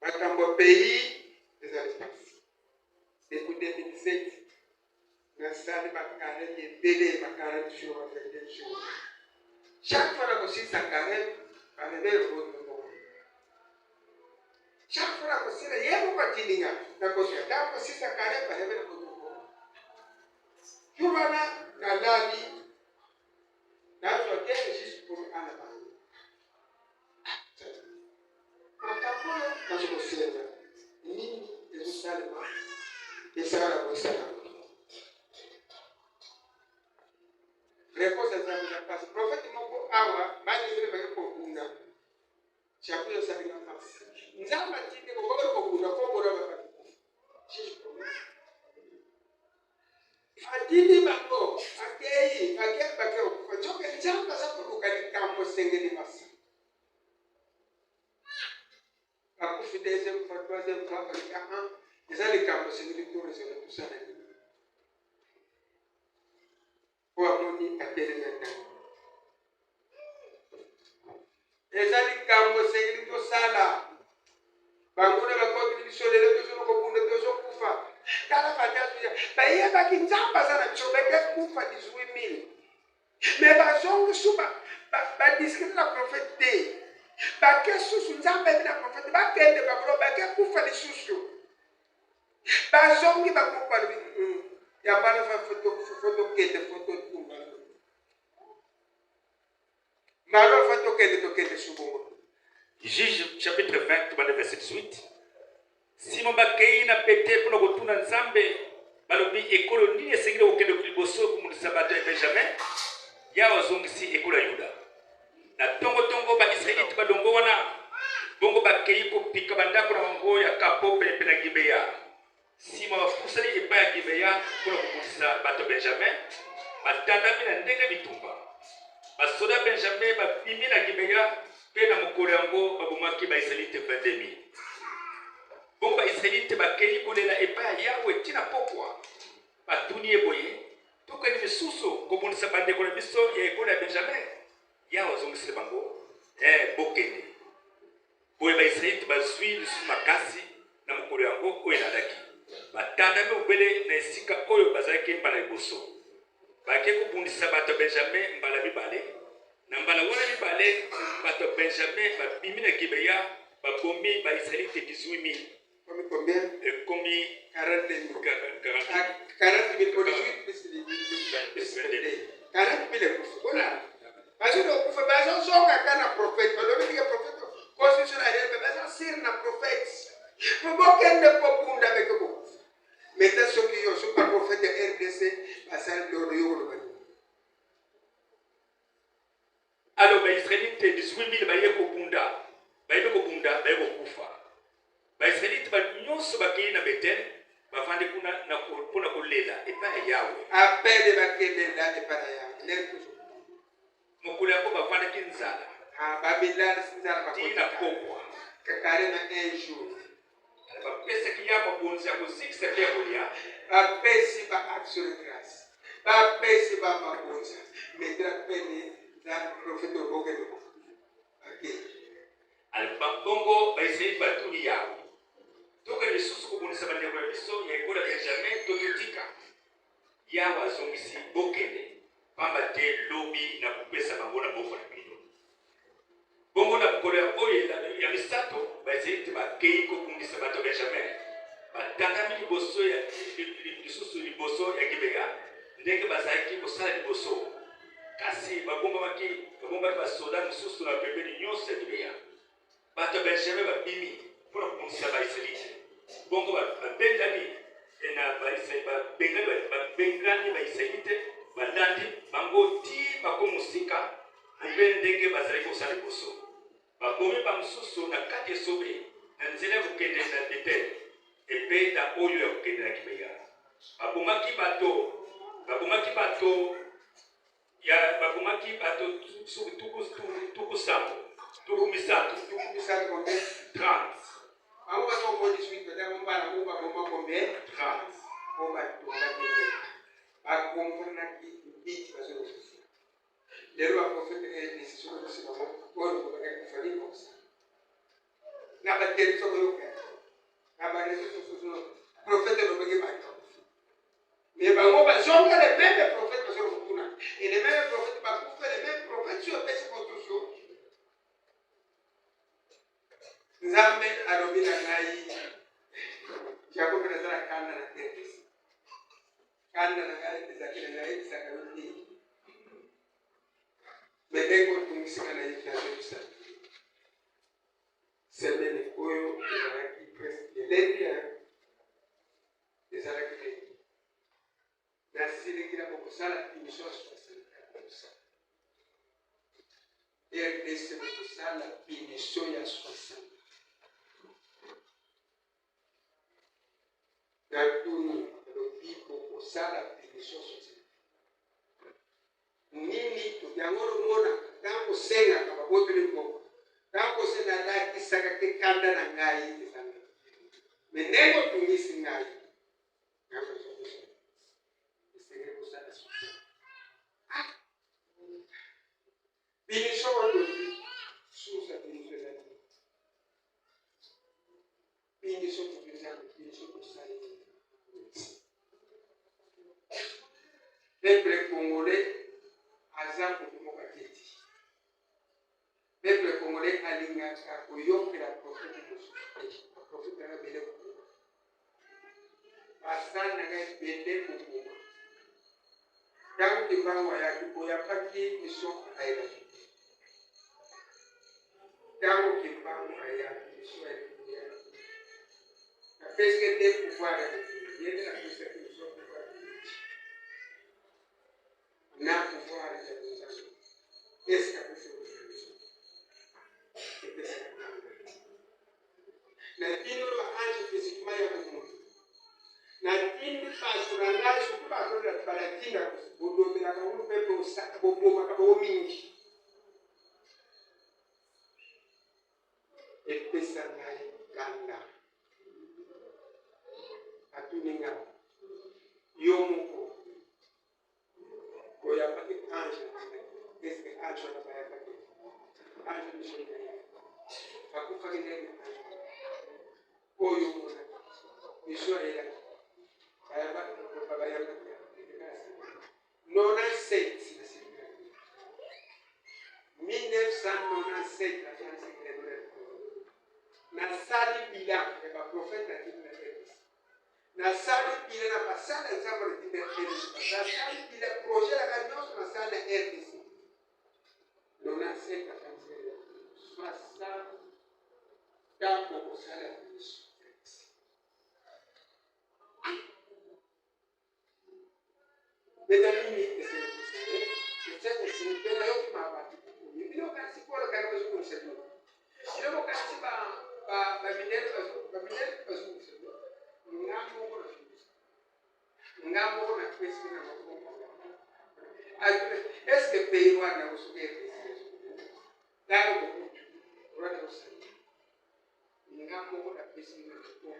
makambo pays ezali pasi. Depuis 2007, nasali bakare ebele bakare toujours bafete jour. Chaque fois nakosisa kare banebele botobo. Chaque fois nakosila yebo batininga nakosila nakosisa kare banebele botobo. Jumana nalali nazo tete juste pour anaba. Makambo nazokosila nini ezosalema esala kosala. Réponse à ça, parce que le prophète Moko Awa, Manisé va Kokunda, Chapuyo Sabina Mas. Nzamba Tine Kokoro Kokunda, Kokoro Baba. Adini Bako, Akei, Akei Bako, Fajoka Nzamba Sapo Kukani Kampo Sengeni Mas. Akufi deuxième fois, troisième fois, les années Kampo Sengeni Tour, tout ça. Pour amoni atele maintenant. Ezali kambo segli to sala. Banguna bakoti bisolele to sono kopunda to so kufa. Kala fantasia. Baye bakinzamba sana chobeke kufa 18000. Mais bazongo suba ba discret la prophète. Ba kesusu nzamba na prophète ba kende ba bro ba ke kufa lisusu. Bazongi ba kufa ya bana fa foto kende foto tumba. Malo fa to kende subongo. Juge chapitre 20 verset 18. Simon bakei na pete pour rotuna nzambe balobi ekolo nini esengeli kokende liboso kumulisa bato ya Benjamin ya wazongisi ekolo ya Yuda. Na tongo ba Israelite badongo wana bongo bakei kopika bandako na bango ya kapo pepe na Gibeya. Simon bafusali epai ya Gibeya pour kumulisa bato ya Benjamin batandami na ndenge bitumba. Basoda Benjamin bapimi na Gibeya pe na mokolo yango babomaki ba Israelite 22000. Bon ba Israelite bakei kolela epai yawe tina pokwa batuni eboye tokani misusu komonisa bandeko na biso ya ekolo ya Benjamin ya ozongisile bango bokende boye ba Israelite bazwi lisusu makasi na mokolo yango oyo elandaki batandami obele na esika oyo bazalaki mbala liboso bake kobundisa bato ya Benjamin mbala mibale na mbala wana mibale bato ya Benjamin babimi na Gibeya babomi ba Israelite 18000. Combien? Commis 40 000. 40 000 pour les juifs, 40 000 voilà. Parce que le prophète, un prophète, le prophète, constitutionnel, c'est un prophète. Vous pouvez ne pas vous avec vous. Maintenant, ceux qui sont pas prophètes de RDC, passent le rio. Alors, les Israélites, 18 000, ils ont bunda, ils ont kufa. Ba Israelite ba nyonso bakei na Betel bafande kuna na pona kolela epai yawe apele bakelela epai yawe mokolo yango bafande kinzala babilala sinzala tina pokwa kakare na un jour bapesa kiyama bonzi ya kozikisa pe kolia bapesi ba action de grâce bapesi ba mabonza medra pene za prophète obogelo okay albongo ba Israelite batuni yawe toka lisusu kubonisa bandeko ya biso ya ekolo ya Benjamin tototika ya wazongisi bokende pamba te lobi na kupesa bango na boko na bino bongo na mokolo ya oyo ya misato ba Israelite bakei kobundisa bato ya Benjamin batandami liboso ya lisusu liboso ya Gibeya ndenge bazalaki kosala liboso kasi babombaki basoda mosusu na pembeni nyonso ya Gibeya bato ya Benjamin babimi pour kubundisa ba Israelite bongo babengani na bengani ba Israelite balandi bango ti bakomusika mbele ndenge bazali kosala liboso babomi bamosusu na kati esobe na nzela ya kokende na Betel epe na oyo ya kokende na Gibeya babomaki bato tuku sambo tuku misato 30. Amo ba so mo disuit ba mo ba mo combien 30. Mo ba to ba comprendre ki bit ba so le roi prophète est nécessaire de se voir pour que fallait comme ça na ba tel so yo Habari hizo profeta ndio bagi baki. Mais bango bazonga le même prophète bazonga kuna. Et le même prophète bakufa le même prophète sur pesa kotuso. Nzambe alobila ngai. Jacob anataka kanda na tete. Kanda na ngai tezakile na yeye sakarudi. Medengo tumisika na yeye tunasema. Semene oyo ezalaki presque lendia. Ezalaki nasilikila kokosala émission ya 60. RDC kokosala émission ya 60. Natuni lobi kokosala émission 60. Nini tobyangolo mona tango senga kababotele mboko. Tango senga laki saka ke kanda na ngai ezanga. Menengo tungisi ngai. Ngako sokosala. Binisho wadozi susa binisho zati. Binisho tupizana, binisho kusali. Peuple congolais aza kutumoka kiti. Peuple congolais alingaka koyokela prophète Mosusu. Prophète na bele ko. Asana ga bele ko. Tangu kibango ya kiboya paki mission aila. Tangu kibango ya mission aila. Na peske de pouvoir yende na peske mission pouvoir. Na pouvoir ya mission. Eska peske mission. Na tino lo anji physiquement ya Mungu. Na tindi pasuranga suku pasura palatinga bodo bila kamu pepe usaka bobo makabo mingi. Epesa ngai kanda. Atuninga. Yomuko. Koya pati anja. Eske anja na baya pati. Anja nishinga. Akufa ngene anja. Koyo mona. Nisho ela. Non a 7. 1997 la chance de na sali bila ya profeta kimna tena. Na sali bila na pasala nzamba de tena. Na sali bila projet la ganyo na sala RDC. Non a 7 la chance de passa tambo kusala Yesu. Betalini ese se pela yo mabati. Ndio kasi kwa kana kwa shukuru sana. Ndio kasi ba minene bazu. Ngambo kwa shukuru. Ngambo kwa kwesi na mambo. Est-ce que pays wana usugere? Tangu kutu. Rwanda usani. Ngambo kwa kwesi na mambo.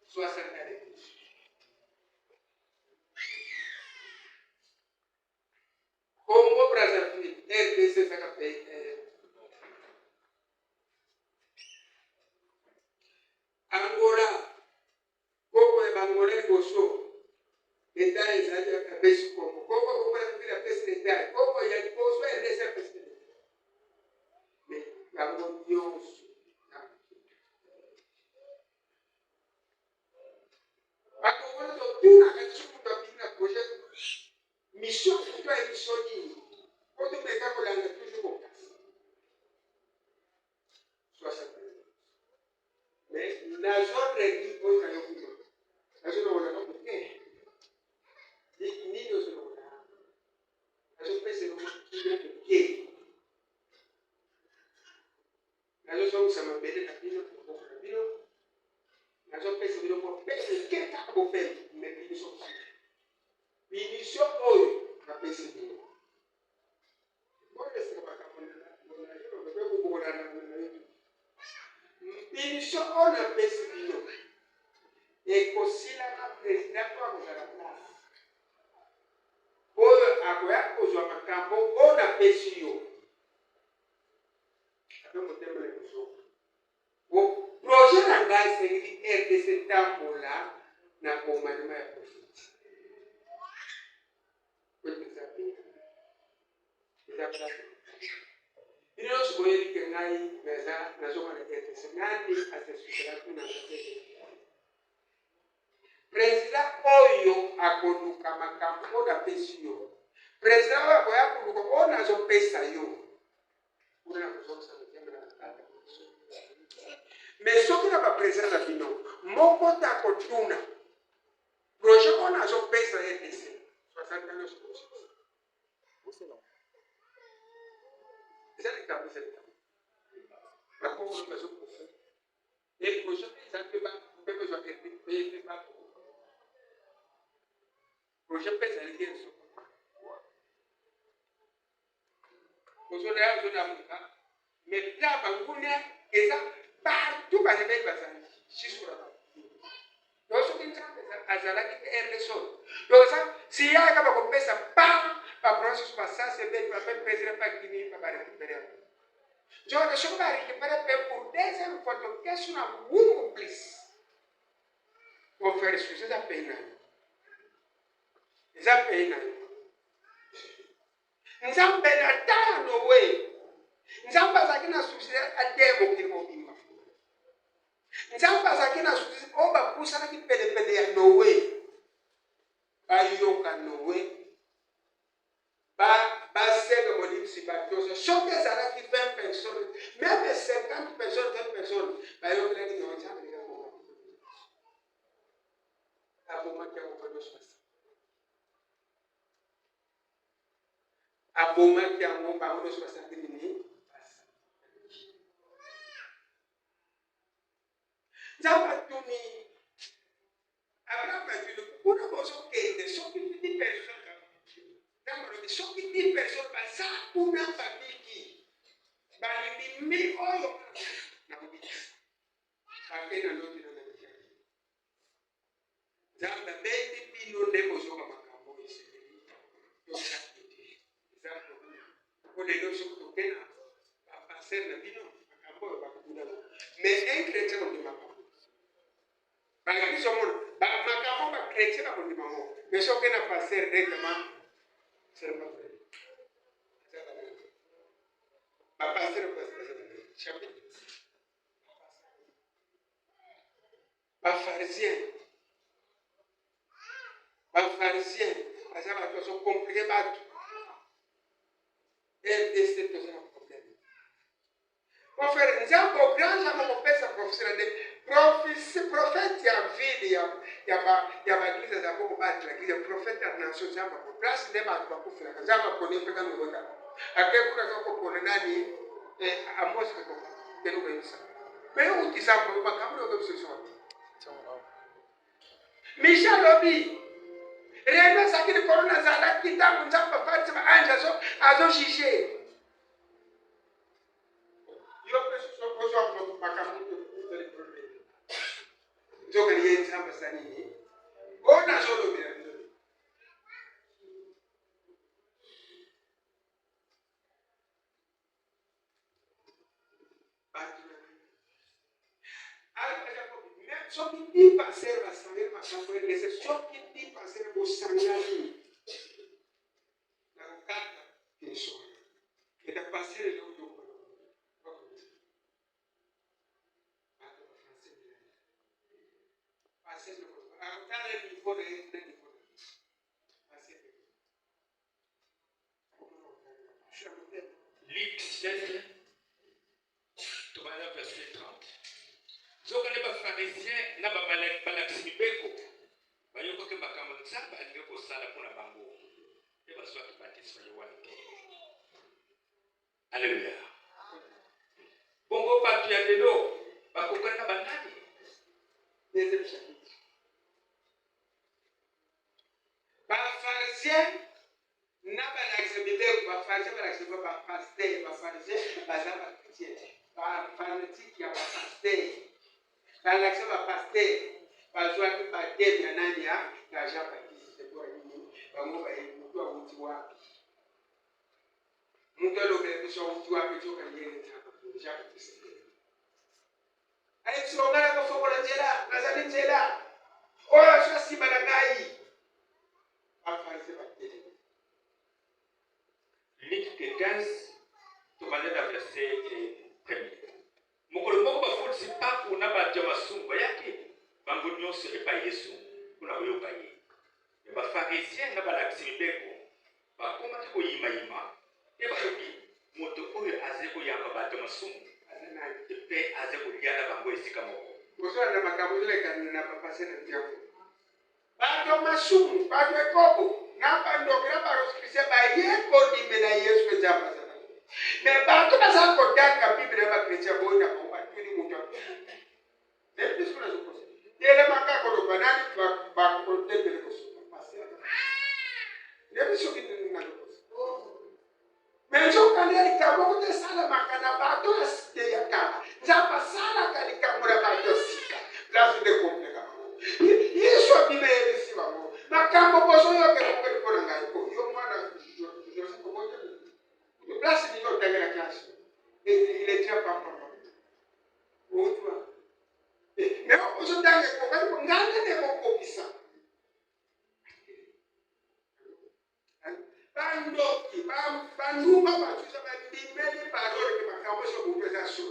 Swasa kale. Congo Brazzaville, RDC Sakape. Angola, Congo e Bangolais Gosso, l'État est allé à Cabesi Congo. Congo Brazzaville a fait l'État. Congo il y a du Gosso et RDC a fait l'État. Mais Congo Dios. Akongo to tuna kachuku kapina projet. Mission pour toi et mission ni. Quand on est capable de toujours au cas. Soit ça. Mais la zone régie pour la yokuma. La zone où on a donc qué. Ni nous sommes là. La zone pèse le mot qui vient de qué. La zone où ça m'a belé la pino pour la pino. La zone pèse le mot pèse quel cas pour faire mais ils sont là. Ils sont eux. La pèse le mot. Binisho ona pesi bino. E kosila na president kwa kuzala place. Oyo akoya kozwa makambo ona pesi yo. Ape motema le kuzo. projet na ngai sengeli RDC tambola na commandement ya profite. Ino siboyeli ke ngai nazonga na RDC nani asesukela kuna President oyo akoluka makambo oyo apesi yo. President oyo akoya koluka oyo nazopesa yo. Kuna kuzokisa mutembe na tata. Mais soki na bapresident na bino moko takotuna projet oyo nazopesa RDC 60 ans eza likambo bakongolo bazokufa e projet eza mpe bezwa epe bato projet mpe ezalaki ezoka ozola ozodamuka mais plan bangunia eza partout banebeli bazali jusqu'ola donc soki nzambe azalaki mpe RDC donc ça si yaka bakopesa pa baprovince so basase beti bape président bakini babarécupéré nzone soki barécupéré mpe pour deuxième fois tokesu na mungu plus ofere susi eza pei na yo eza pei na yo nzambe na tano we nzambe azalaki na susi ate mokili mobimba nzambe azalaki na susi oyo bapusanaki pelepele ya nowe bayoka nowe basenga molimisi batoso soki ezalaki 20 personnes même 50 personnes 20 personnes bayokelaki no nzambe abomaki yango mpe nyonso abomaki yango bango nyonso basalaki nini nzambe atuni abraham atuni kuna bozokende soki 10 personnes nzambe alobi soki 10 personnes baza kuna babiki balimi oyo nakobikisa ake na ndoki na nakikaki nzambe abendi bino nde bozoka makambo esengeli tosakite nzambe olelo soki tokena bapaster na bino makambo oyo bakuna mais un chrétien ondimaka bakristo mona makambo bakrétien bakondima ngo mais soki na paster directement c'est pas vrai bapaster chapitre bafarisien aza bato bazokomplike bato RDC toza na problème ofere nzambe obrange ama kopesa profesi na nde prophète ya ville ya baglize za boko batela glize prophète ya nation nzambe ako place nde bato bakufelaka nzambe akoni mpeka noweka akekuna kakopona nani amosi kakokenokoyebisa me utisambo makambo nokoyebisosoa Misha lobi rena sakini corona zala kitabu nzamba fati ba anja azo shishe yo peso so kozo amlo makamu to le problem zoga ni nzamba sanini ona zolo bila só que tem parceiro a saber mas não foi esse só que tem parceiro o sangue na carta que isso que da parceiro do parceiro a cara de fora é de fora parceiro Luc 16 tu vas là verset 30 zoka ne bafarisien na balakisi mibeko bayokoki makambo nzambe alingi kosala mpona bango mpe bazwaki batisi ya yohane te alleluya bongo bato ya lelo bakokani na banani deuxième chapitre bafarisien na balakisi mibeko bafarisien balakisi mibeko bapaster bafarisien baza bakritien bafanatike ya bapaster balakisa bapaster bazwaki bateme ya nani ya Jean Baptiste kwa nini bango bayemutu awuti wapi mutu alobela biso awuti wapi toka yene Jean Baptiste aitsongala kofokola njela nazali njela oyo sasima na ngai bafarise bakele. Luc 15, tumanena verset 1. Mokolo moko bafundisi paku na bato ya masumba yake bango nyonso epai Yesu mpona koyoka ye. Me bafarisien na balakisi mibeko bakomaki koyimayima te balobi moto oyo aze koyamba bato ya masumu mpe aze kolia na bango esika moko. Kosola na makambo lekana na papase na ntiako bato masumu bato ekobo na bandoki na barosikrise baye kondimela Yesu ejamba sana. Me bato baza kotanga Biblia bakretia boyo na bango batuli moto depuis ce qu'on a supposé ele makako lo banani ba kotembele kosola passer depuis ce qu'on a supposé mais jo kaneli kabo te sala makana bato asite yakala nzamba sala kalikamura bato sika place de complica Yesu abimele siba mo makambo boso yoke ko ko ngai ko yo mwana yo se ko bote le place ni yo tengela classe il est déjà pas papa o tu mais on se dange ko ko ngane ne ko kisa bandoki banduma batuza bandimeli parole ke makambo so kupesa so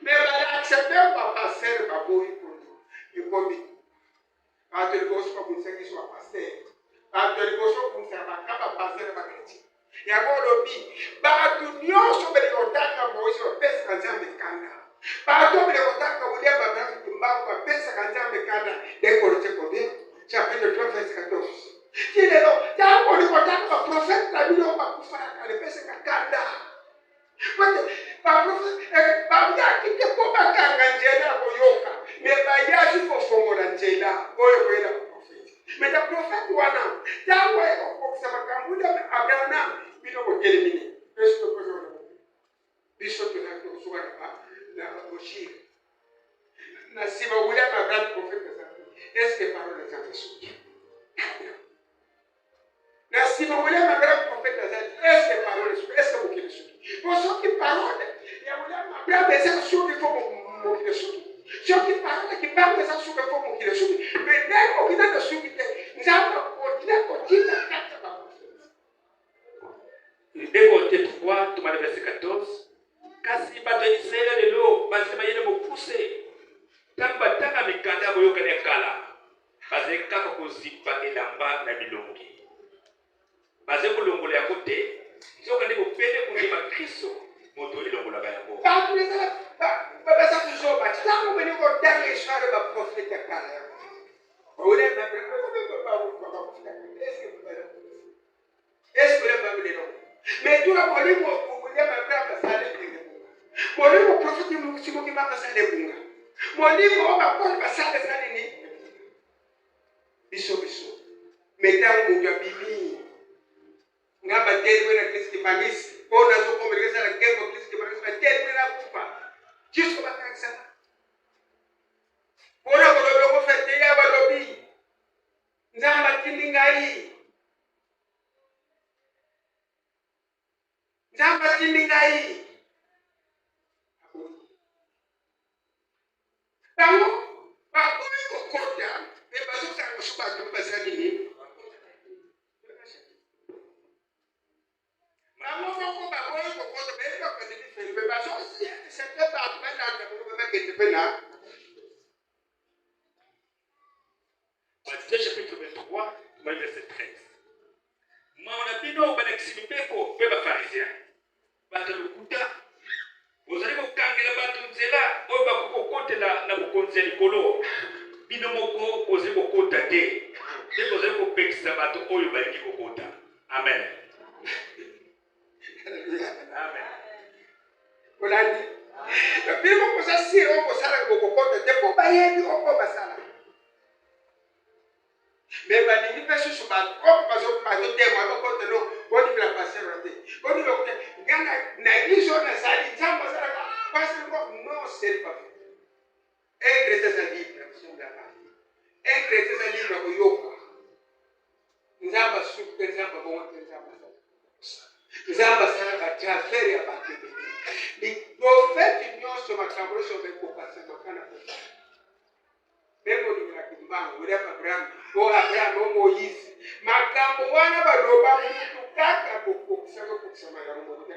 mais accepter pas passer pas boyi pour le komi bato liboso bakunisaki so pasteur bato liboso kunisaka kaba pasteur bakati yango lobi bato nyonso bele kotanga Moïse bapesaka Nzambe kanda bato bele kotanga William Abraham Kimbangu bapesaka Nzambe kanda dekolote combien chapitre 3 verset 14 Tilelo yango likotanga baprofete na bino bakufaka lepesaka kanda baprofete babyakike po bakanga njela koyoka me bayazi kofongola njela oyo koyela baprofete me ta profete wana yango ekokokisa makambo ya Abraham bino kotelemine peso kozo biso tunakosuka na boshire na siba wula na grand prophète ça est-ce que parole de Jésus na siba wula na grand prophète ça est-ce que parole est-ce que vous qui le pour ceux qui parole ya wula na grand ça sur qu'il faut mon qui le ceux qui parole qui parle ça sur qu'il faut mon qui le mais dès qu'on vient de subir nous avons continué kata ba Décoté 3, tu m'as verset 14. Kasi bato ya Israeli lelo basema yele mokuse tamba tanga mikanda boyo kane kala baze kaka kozipa elamba na bilongi baze kolongola ya kote soka ndeko pele kundima Kristo moto elongola ba yango bato ezala baza kuzoba tango bene ko tanga ishara ba profeta kala ole na est-ce que le Bible mais tout la molimo kukulia mabraka sale molimo profeti mukimo kibaka sale bunga molimo obakoni basale sale ni biso metangu ya bibi ngaba tele na Kristo kibangisi ona zo komeleza la kembo Kristo kibangisi na tele na kufa jisko bakangisa ona kolobyo ko fete ya balobi nzamba tindingai Nzamba tindingai tango bakomi kokota me bazosanga so bato basali ni bango moko bakomi kokota me bakendeli feli me bazosete bato balanda bongo bakende mpe na Matthieu chapitre 23, verset 13. Maona bino balakisi mibeko mpe bafarisien bato lokuta bozali kokangela bato nzela oyo bakokokotela na bokonzi ya likolo bino moko bozali kokota te nde bozali kopekisa bato oyo balingi kokota. Amen. Amen. olandi bino koza sire okosala kokokota te mpo bayebi oko basala mais balingi mpe susu bato oko bazotema bakotelo bonimela pasero te bonimela kote ngana na biso nazali nzambe azalaka pasero non c'est pas un chrétien est libre un chrétien est libre koyoka nzambe suku te nzambe bongo te nzambe azalaka Nzamba sana ba transfer ya bantu. Ni profeti nyonso makambulisho mekopasa kana. Bebo ni kimbango ule Abraham, o Moise. Makambo wana baloba mtu kaka kukusaka kusema ya Mungu.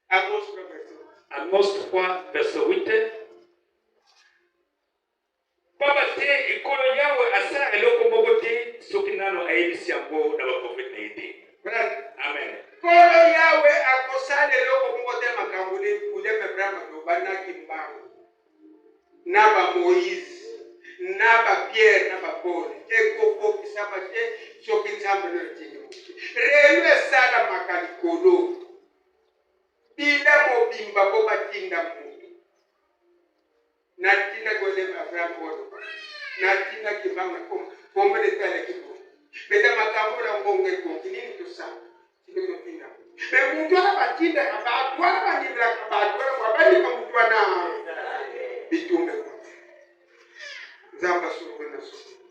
Amos 4:6. Amos 3, verset 8. Papa te ikolo yawe asa eloko moko te soki nano ayebisi yango na baprofete na ye te. Amen. Kolo yawe akosala eloko moko te makambo ule Abraham alobana kimbango. Na ba Moise, na ba Pierre, na ba Paul. Ekoko kisaba te soki nzambe no tinyo. Relu esala makalikolo. Bila mobimba bo batinda mutu. Natina gole Abraham wono. Natina kimbango kombe de tale kibo. Beta makambo la ngonge ko kinini tusaba. Kinini tinda. Me mungu abatinda abatwala bandibla abatwala wabali kamutwana bitumbe kwa. Zamba suru na suru.